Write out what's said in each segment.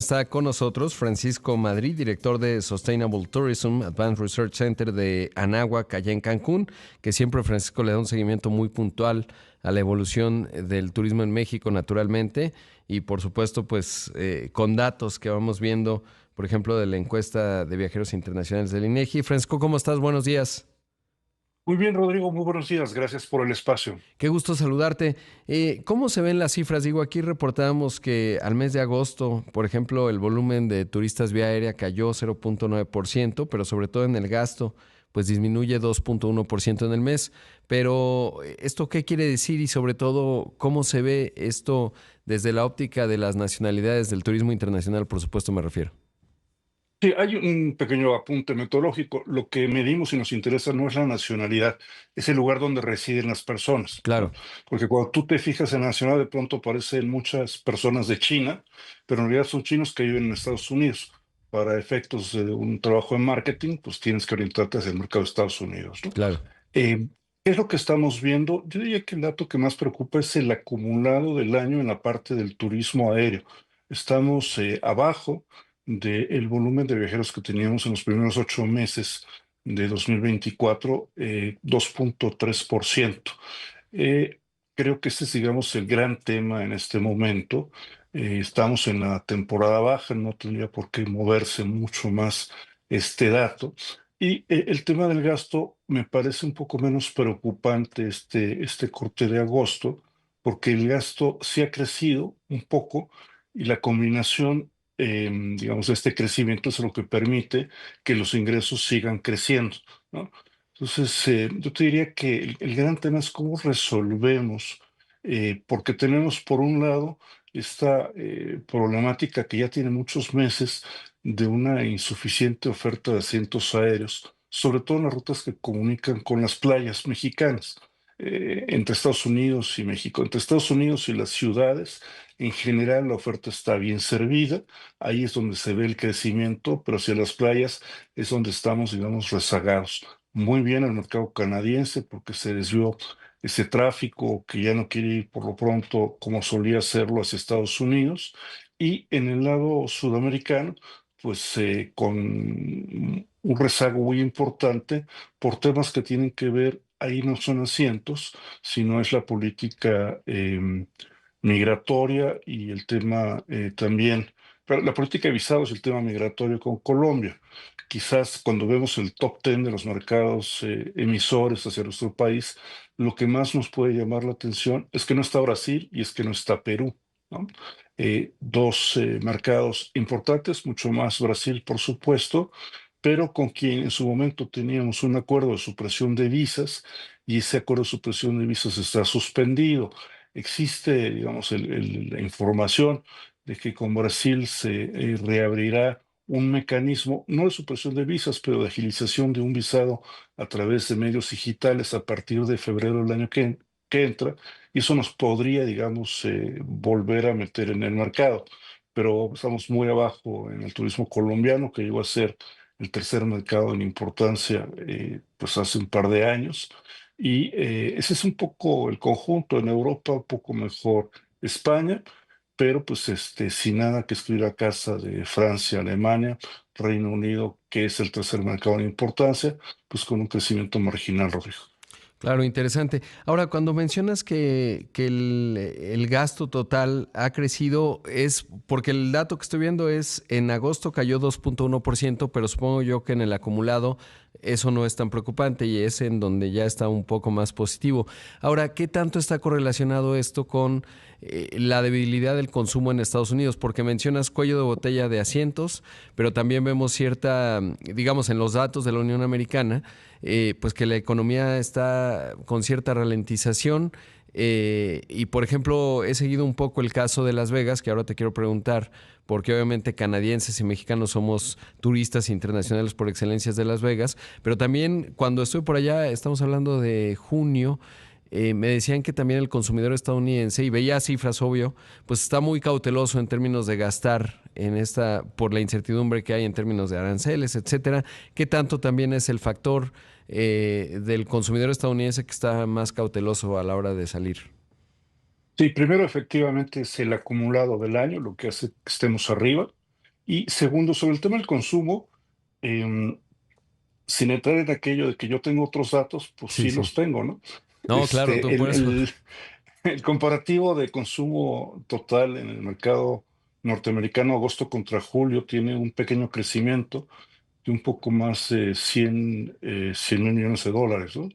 Está con nosotros Francisco Madrid, director de Sustainable Tourism Advanced Research Center de Anáhuac, allá en Cancún, que siempre Francisco le da un seguimiento muy puntual a la evolución del turismo en México, naturalmente, y por supuesto, pues con datos que vamos viendo, por ejemplo, de la encuesta de viajeros internacionales del INEGI. Francisco, ¿cómo estás? Buenos días. Muy bien, Rodrigo, muy buenos días. Gracias por el espacio. Qué gusto saludarte. ¿Cómo se ven las cifras? Digo, aquí reportábamos que al mes de agosto, por ejemplo, el volumen de turistas vía aérea cayó 0.9%, pero sobre todo en el gasto, pues disminuye 2.1% en el mes. Pero, ¿esto qué quiere decir? Y sobre todo, ¿cómo se ve esto desde la óptica de las nacionalidades del turismo internacional, por supuesto me refiero? Sí, hay un pequeño apunte metodológico. Lo que medimos y nos interesa no es la nacionalidad, es el lugar donde residen las personas, ¿no? Claro, Porque cuando tú te fijas en la nacionalidad, de pronto aparecen muchas personas de China, pero en realidad son chinos que viven en Estados Unidos. Para efectos de un trabajo en marketing, pues tienes que orientarte hacia el mercado de Estados Unidos, ¿no? claro. ¿Qué es lo que estamos viendo? Yo diría que el dato que más preocupa es el acumulado del año en la parte del turismo aéreo. Estamos abajo del volumen de viajeros que teníamos en los primeros 8 meses de 2024, 2.3%. Eh, Creo que este es, digamos, el gran tema en este momento. Estamos en la temporada baja, no tendría por qué moverse mucho más este dato. Y el tema del gasto me parece un poco menos preocupante este corte de agosto, porque el gasto sí ha crecido un poco y la combinación, digamos, de este crecimiento es lo que permite que los ingresos sigan creciendo, ¿no? Entonces, yo te diría que el gran tema es cómo resolvemos, porque tenemos por un lado esta problemática que ya tiene muchos meses de una insuficiente oferta de asientos aéreos, sobre todo en las rutas que comunican con las playas mexicanas, entre Estados Unidos y México. Entre Estados Unidos y las ciudades, en general la oferta está bien servida, ahí es donde se ve el crecimiento, pero hacia las playas es donde estamos, digamos, rezagados. Muy bien el mercado canadiense porque se desvió ese tráfico que ya no quiere ir por lo pronto como solía hacerlo hacia Estados Unidos. Y en el lado sudamericano, pues con un rezago muy importante por temas que tienen que ver, ahí no son asientos, sino es la política migratoria y el tema también, pero la política de visados y el tema migratorio con Colombia. Quizás cuando vemos el top 10 de los mercados emisores hacia nuestro país, lo que más nos puede llamar la atención es que no está Brasil y es que no está Perú, ¿no? Dos mercados importantes, mucho más Brasil, por supuesto, pero con quien en su momento teníamos un acuerdo de supresión de visas y ese acuerdo de supresión de visas está suspendido. Existe, digamos, la información de que con Brasil se reabrirá un mecanismo, no de supresión de visas, pero de agilización de un visado a través de medios digitales a partir de febrero del año que entra, y eso nos podría, digamos, volver a meter en el mercado. Pero estamos muy abajo en el turismo colombiano, que llegó a ser el tercer mercado en importancia, pues hace un par de años. Y ese es un poco el conjunto en Europa, un poco mejor España, pero pues sin nada que escribir a casa de Francia, Alemania, Reino Unido, que es el tercer mercado en importancia, pues con un crecimiento marginal, Rodrigo. Claro, interesante. Ahora, cuando mencionas que el gasto total ha crecido, es porque el dato que estoy viendo es en agosto cayó 2.1%, pero supongo yo que en el acumulado eso no es tan preocupante y es en donde ya está un poco más positivo. Ahora, ¿qué tanto está correlacionado esto con la debilidad del consumo en Estados Unidos? Porque mencionas cuello de botella de asientos, pero también vemos cierta, digamos, en los datos de la Unión Americana, pues que la economía está con cierta ralentización. Y por ejemplo, he seguido un poco el caso de Las Vegas, que ahora te quiero preguntar, porque obviamente canadienses y mexicanos somos turistas internacionales por excelencias de Las Vegas, pero también cuando estuve por allá, estamos hablando de junio, me decían que también el consumidor estadounidense, y veía cifras, obvio, pues está muy cauteloso en términos de gastar en esta, por la incertidumbre que hay en términos de aranceles, etcétera. ¿Qué tanto también es el factor del consumidor estadounidense que está más cauteloso a la hora de salir? Sí, primero efectivamente es el acumulado del año, lo que hace que estemos arriba. Y segundo, sobre el tema del consumo, em, sin entrar en aquello de que yo tengo otros datos, pues Sí, sí sí. los tengo, ¿no? No, claro, tú Este, por eso. el comparativo de consumo total en el mercado norteamericano, agosto contra julio, tiene un pequeño crecimiento de un poco más de 100 mil millones de dólares, ¿no?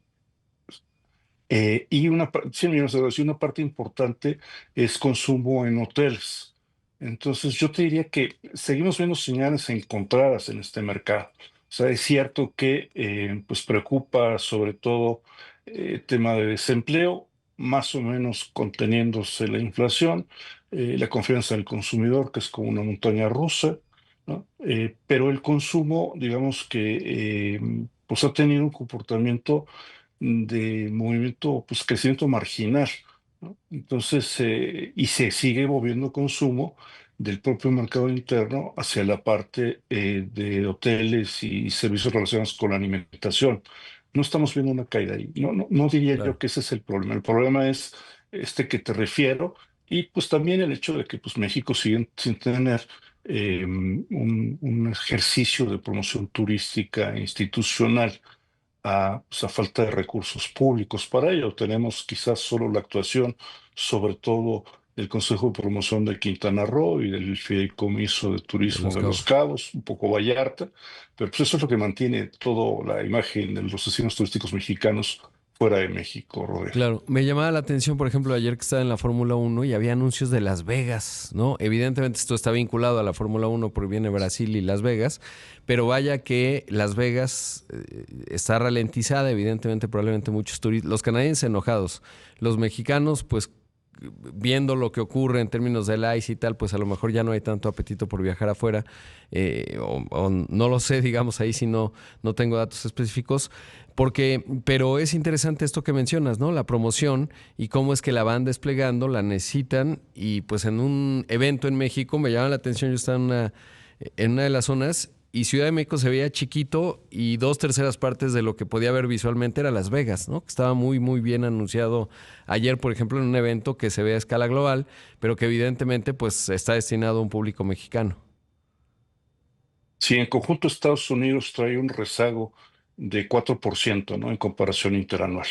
Y 100 millones de dólares, y una parte importante es consumo en hoteles. Entonces, yo te diría que seguimos viendo señales encontradas en este mercado. O sea, es cierto que pues preocupa sobre todo el tema de desempleo, más o menos conteniéndose la inflación, la confianza del consumidor, que es como una montaña rusa, ¿no? Pero el consumo, digamos que pues ha tenido un comportamiento de movimiento, pues crecimiento marginal, ¿no? Entonces, y se sigue moviendo consumo del propio mercado interno hacia la parte de hoteles y servicios relacionados con la alimentación. No estamos viendo una caída ahí. No diría yo Claro. que ese es el problema. El problema es este que te refiero y pues también el hecho de que pues México sigue sin tener un ejercicio de promoción turística institucional pues, a falta de recursos públicos para ello. Tenemos quizás solo la actuación, sobre todo del Consejo de Promoción de Quintana Roo y del Fideicomiso de De Los Turismo de Los Cabos. Cabos, un poco Vallarta, pero pues eso es lo que mantiene toda la imagen de los destinos turísticos mexicanos fuera de México, Rodrigo. Claro, me llamaba la atención, por ejemplo, ayer que estaba en la Fórmula Uno y había anuncios de Las Vegas, ¿no? Evidentemente esto está vinculado a la Fórmula Uno porque viene Brasil y Las Vegas, pero vaya que Las Vegas está ralentizada, evidentemente probablemente muchos turistas, los canadienses enojados, los mexicanos pues viendo lo que ocurre en términos del ICE y tal, pues a lo mejor ya no hay tanto apetito por viajar afuera, o no lo sé, digamos, ahí si no tengo datos específicos, pero es interesante esto que mencionas, ¿no? La promoción y cómo es que la van desplegando, la necesitan y pues en un evento en México me llama la atención, yo estaba en una de las zonas y Ciudad de México se veía chiquito y 2/3 partes de lo que podía ver visualmente era Las Vegas, ¿no? Que estaba muy, muy bien anunciado ayer, por ejemplo, en un evento que se ve a escala global, pero que evidentemente pues está destinado a un público mexicano. Si en conjunto Estados Unidos trae un rezago de 4%, ¿no? En comparación interanual.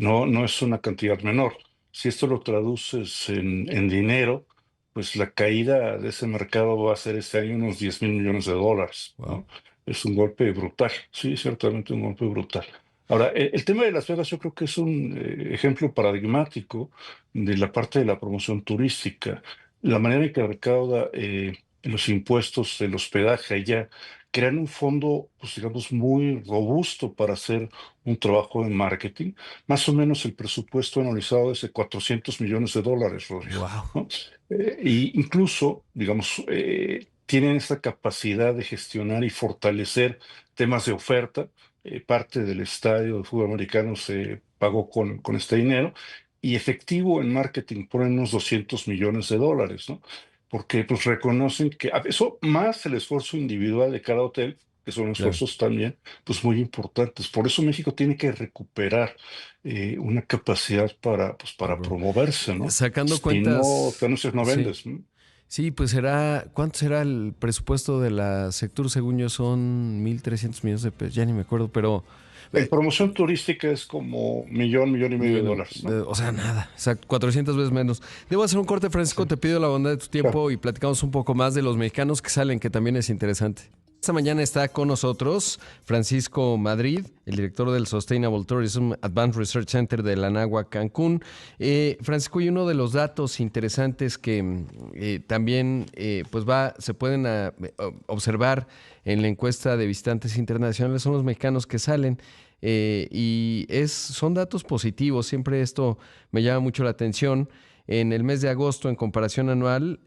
No es una cantidad menor. Si esto lo traduces en dinero, pues la caída de ese mercado va a ser este año unos 10 mil millones de dólares, Wow, ¿no? Es un golpe brutal, sí, ciertamente un golpe brutal. Ahora, el tema de Las Vegas yo creo que es un ejemplo paradigmático de la parte de la promoción turística. La manera en que recauda los impuestos del hospedaje allá, crean un fondo, pues digamos, muy robusto para hacer un trabajo de marketing. Más o menos el presupuesto analizado es de 400 millones de dólares, Rodrigo, wow, ¿no? Y incluso, digamos, tienen esta capacidad de gestionar y fortalecer temas de oferta. Parte del estadio de fútbol americano se pagó con este dinero y efectivo en marketing ponen unos 200 millones de dólares, ¿no? Porque pues reconocen que a eso más el esfuerzo individual de cada hotel, que son claro. esfuerzos también pues muy importantes. Por eso México tiene que recuperar una capacidad para promoverse, ¿no? Sacando Si no te cuentas, anuncias, no sí. vendes, ¿no? Sí, pues ¿cuánto será el presupuesto de la Sectur? Según yo son 1,300 millones de pesos, ya ni me acuerdo, pero En eh, promoción turística es como millón y medio de dólares, ¿no? o sea, nada, exacto, 400 veces menos. Debo hacer un corte, Francisco, Sí, te pido la bondad de tu claro. tiempo y platicamos un poco más de los mexicanos que salen, que también es interesante. Esta mañana está con nosotros Francisco Madrid, el director del Sustainable Tourism Advanced Research Center de la Nagua Cancún. Francisco, y uno de los datos interesantes que también pues se pueden observar en la encuesta de visitantes internacionales son los mexicanos que salen. Son datos positivos, siempre esto me llama mucho la atención. En el mes de agosto, en comparación anual,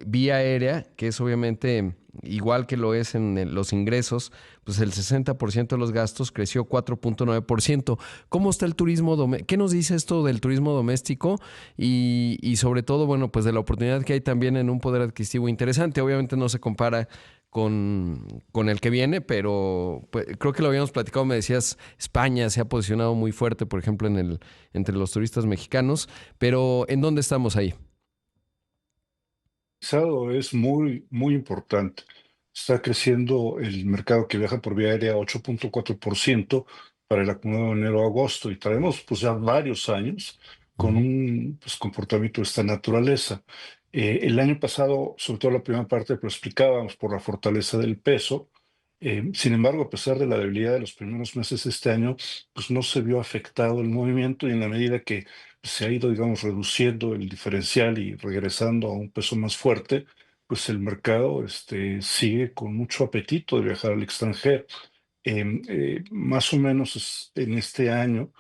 vía aérea, que es obviamente igual que lo es en los ingresos, pues el 60% de los gastos creció 4,9%. ¿Cómo está el turismo doméstico? ¿Qué nos dice esto del turismo doméstico? Y sobre todo, bueno, pues de la oportunidad que hay también en un poder adquisitivo interesante. Obviamente no se compara con el que viene, pero pues, creo que lo habíamos platicado, me decías, España se ha posicionado muy fuerte, por ejemplo, entre los turistas mexicanos, pero ¿en dónde estamos ahí? Es muy, muy importante. Está creciendo el mercado que viaja por vía aérea 8.4% para el acumulado de enero a agosto y traemos pues ya varios años con Ujú, un pues, comportamiento de esta naturaleza. El año pasado, sobre todo la primera parte, lo explicábamos por la fortaleza del peso. Sin embargo, a pesar de la debilidad de los primeros meses de este año, pues no se vio afectado el movimiento y en la medida que se ha ido, digamos, reduciendo el diferencial y regresando a un peso más fuerte, pues el mercado sigue con mucho apetito de viajar al extranjero. Más o menos en este año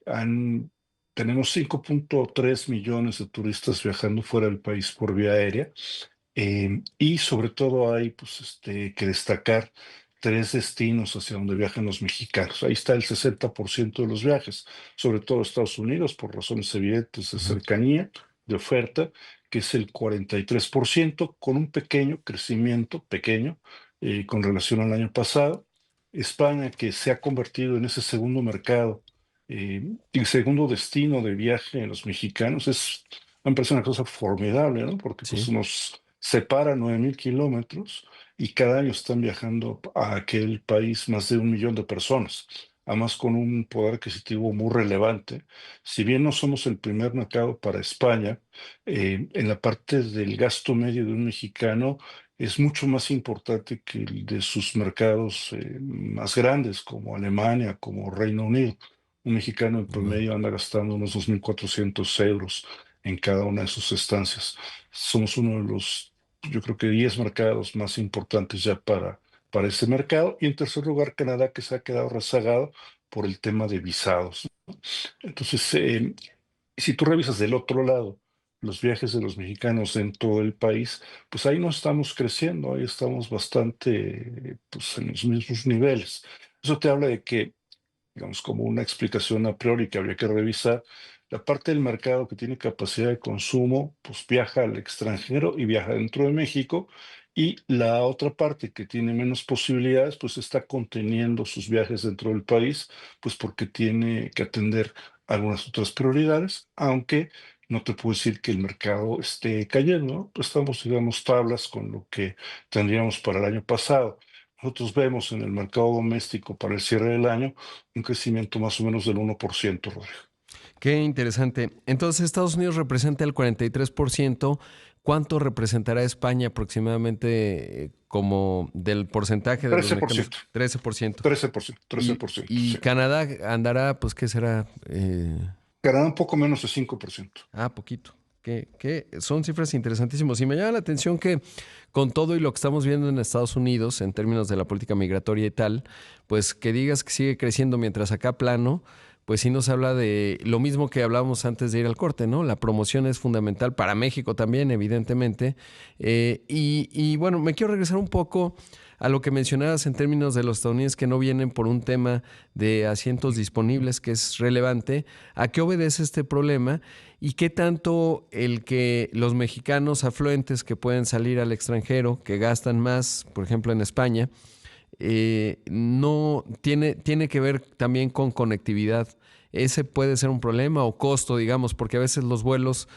han, tenemos 5.3 millones de turistas viajando fuera del país por vía aérea. Y sobre todo hay pues, que destacar tres destinos hacia donde viajan los mexicanos. Ahí está el 60% de los viajes, sobre todo Estados Unidos, por razones evidentes de ujú, cercanía, de oferta, que es el 43%, con un pequeño crecimiento, pequeño, con relación al año pasado. España, que se ha convertido en ese segundo mercado, y segundo destino de viaje de los mexicanos, me parece una cosa formidable, ¿no? Porque pues sí. nos separa 9.000 kilómetros y cada año están viajando a aquel país más de 1 millón de personas, además con un poder adquisitivo muy relevante. Si bien no somos el primer mercado para España, en la parte del gasto medio de un mexicano es mucho más importante que el de sus mercados más grandes, como Alemania, como Reino Unido. Un mexicano en Órale. promedio anda gastando unos 2.400 euros en cada una de sus estancias. Somos uno de los, yo creo que 10 mercados más importantes ya para ese mercado. Y en tercer lugar, Canadá, que se ha quedado rezagado por el tema de visados. Entonces, si tú revisas del otro lado los viajes de los mexicanos en todo el país, pues ahí no estamos creciendo, ahí estamos bastante pues, en los mismos niveles. Eso te habla de que digamos, como una explicación a priori que habría que revisar. La parte del mercado que tiene capacidad de consumo, pues viaja al extranjero y viaja dentro de México, y la otra parte que tiene menos posibilidades, pues está conteniendo sus viajes dentro del país, pues porque tiene que atender algunas otras prioridades, aunque no te puedo decir que el mercado esté cayendo, ¿no? Pues estamos, digamos, tablas con lo que tendríamos para el año pasado. Nosotros vemos en el mercado doméstico para el cierre del año un crecimiento más o menos del 1%, Rodrigo. Qué interesante. Entonces, Estados Unidos representa el 43%. ¿Cuánto representará España aproximadamente como del porcentaje de los trece por mexicanos? ciento, 13%. 13%, Y, 13%, y sí. Canadá andará, pues, ¿qué será? Canadá un poco menos de 5%. Poquito. Que son cifras interesantísimas. Y me llama la atención que con todo y lo que estamos viendo en Estados Unidos en términos de la política migratoria y tal, pues que digas que sigue creciendo mientras acá plano, pues sí nos habla de lo mismo que hablábamos antes de ir al corte, ¿no? La promoción es fundamental para México también, evidentemente. Y bueno, me quiero regresar un poco a lo que mencionabas en términos de los estadounidenses que no vienen por un tema de asientos disponibles, que es relevante. ¿A qué obedece este problema? ¿Y qué tanto el que los mexicanos afluentes que pueden salir al extranjero, que gastan más, por ejemplo en España, no tiene que ver también con conectividad? ¿Ese puede ser un problema o costo, digamos? Porque a veces los vuelos,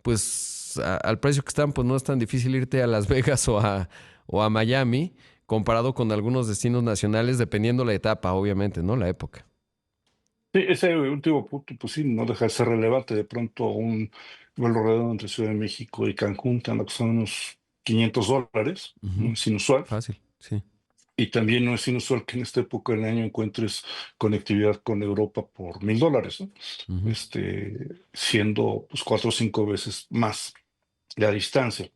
pues al precio que están, pues no es tan difícil irte a Las Vegas o a Miami, comparado con algunos destinos nacionales, dependiendo la etapa, obviamente, ¿no? La época. Sí, ese último punto, pues sí, no deja de ser relevante. De pronto un vuelo redondo entre Ciudad de México y Cancún te anda costando unos $500, no Ujú. es inusual. Fácil, sí. Y también no es inusual que en esta época del año encuentres conectividad con Europa por $1,000, ¿no? Ujú. Siendo pues 4 o 5 veces más la distancia.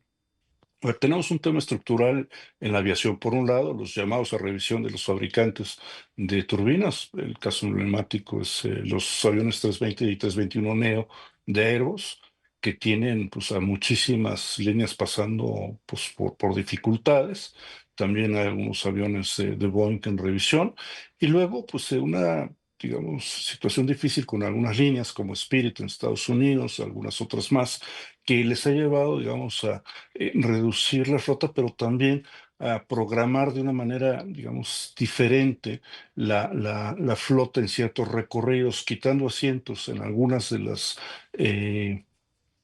Tenemos un tema estructural en la aviación. Por un lado, los llamados a revisión de los fabricantes de turbinas. El caso emblemático es los aviones 320 y 321neo de Airbus, que tienen pues, a muchísimas líneas pasando pues, por dificultades. También hay algunos aviones de Boeing en revisión. Y luego, pues, una, digamos, situación difícil con algunas líneas como Spirit en Estados Unidos, algunas otras más, que les ha llevado, digamos, a reducir la flota, pero también a programar de una manera, digamos, diferente la flota en ciertos recorridos, quitando asientos en algunas de las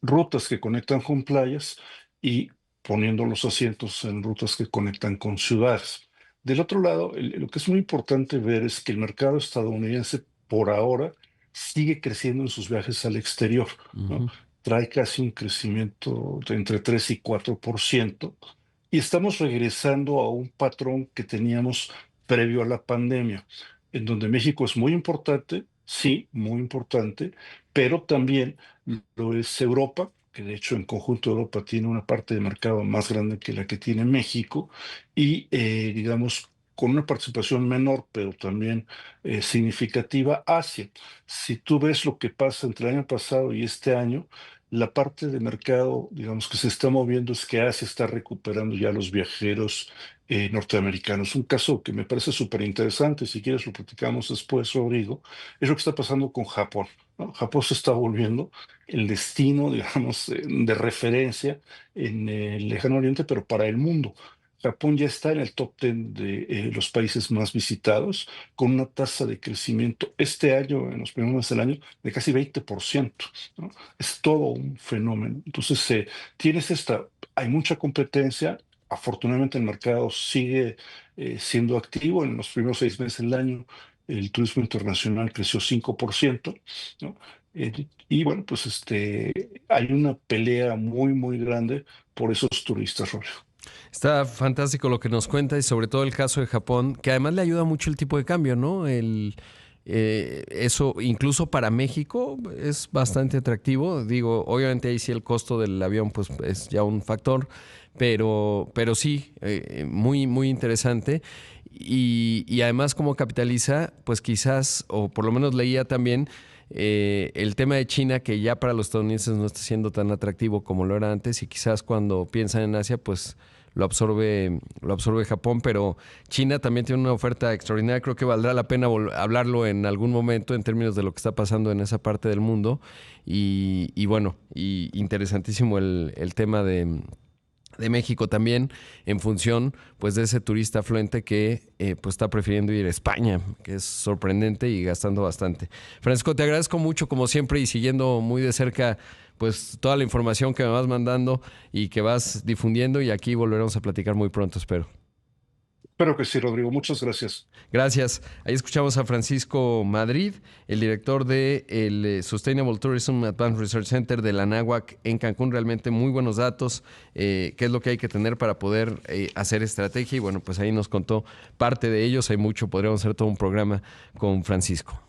rutas que conectan con playas y poniendo los asientos en rutas que conectan con ciudades. Del otro lado, lo que es muy importante ver es que el mercado estadounidense por ahora sigue creciendo en sus viajes al exterior, ¿no? Ujú. Trae casi un crecimiento de entre 3 y 4%, y estamos regresando a un patrón que teníamos previo a la pandemia, en donde México es muy importante, sí, muy importante, pero también lo es Europa, que de hecho en conjunto Europa tiene una parte de mercado más grande que la que tiene México, y digamos con una participación menor, pero también significativa, Asia. Si tú ves lo que pasa entre el año pasado y este año, la parte de mercado, digamos, que se está moviendo es que Asia está recuperando ya los viajeros norteamericanos. Un caso que me parece súper interesante, si quieres lo platicamos después, Rodrigo, es lo que está pasando con Japón, ¿no? Japón se está volviendo el destino, digamos, de referencia en el lejano oriente, pero para el mundo. Japón ya está en el top 10 de los países más visitados, con una tasa de crecimiento este año, en los primeros meses del año, de casi 20%, ¿no? Es todo un fenómeno. Entonces, hay mucha competencia. Afortunadamente el mercado sigue siendo activo. En los primeros 6 meses del año, el turismo internacional creció 5%, ¿no? Y bueno, pues hay una pelea muy, muy grande por esos turistas, Rolio. Está fantástico lo que nos cuenta y sobre todo el caso de Japón, que además le ayuda mucho el tipo de cambio, ¿no? Eso incluso para México es bastante atractivo. Digo, obviamente ahí sí el costo del avión pues es ya un factor, pero sí, muy, muy interesante. Y además como capitaliza, pues quizás, o por lo menos leía también, el tema de China, que ya para los estadounidenses no está siendo tan atractivo como lo era antes, y quizás cuando piensan en Asia, pues lo absorbe Japón, pero China también tiene una oferta extraordinaria. Creo que valdrá la pena hablarlo en algún momento en términos de lo que está pasando en esa parte del mundo. Y bueno, y interesantísimo el tema de México también en función pues de ese turista afluente que pues está prefiriendo ir a España, que es sorprendente y gastando bastante. Francisco, te agradezco mucho como siempre y siguiendo muy de cerca pues toda la información que me vas mandando y que vas difundiendo, y aquí volveremos a platicar muy pronto, espero. Espero que sí, Rodrigo. Muchas gracias. Gracias. Ahí escuchamos a Francisco Madrid, el director de el Sustainable Tourism Advanced Research Center de la NAWAC en Cancún. Realmente muy buenos datos, qué es lo que hay que tener para poder hacer estrategia. Y bueno, pues ahí nos contó parte de ellos. Hay mucho, podríamos hacer todo un programa con Francisco.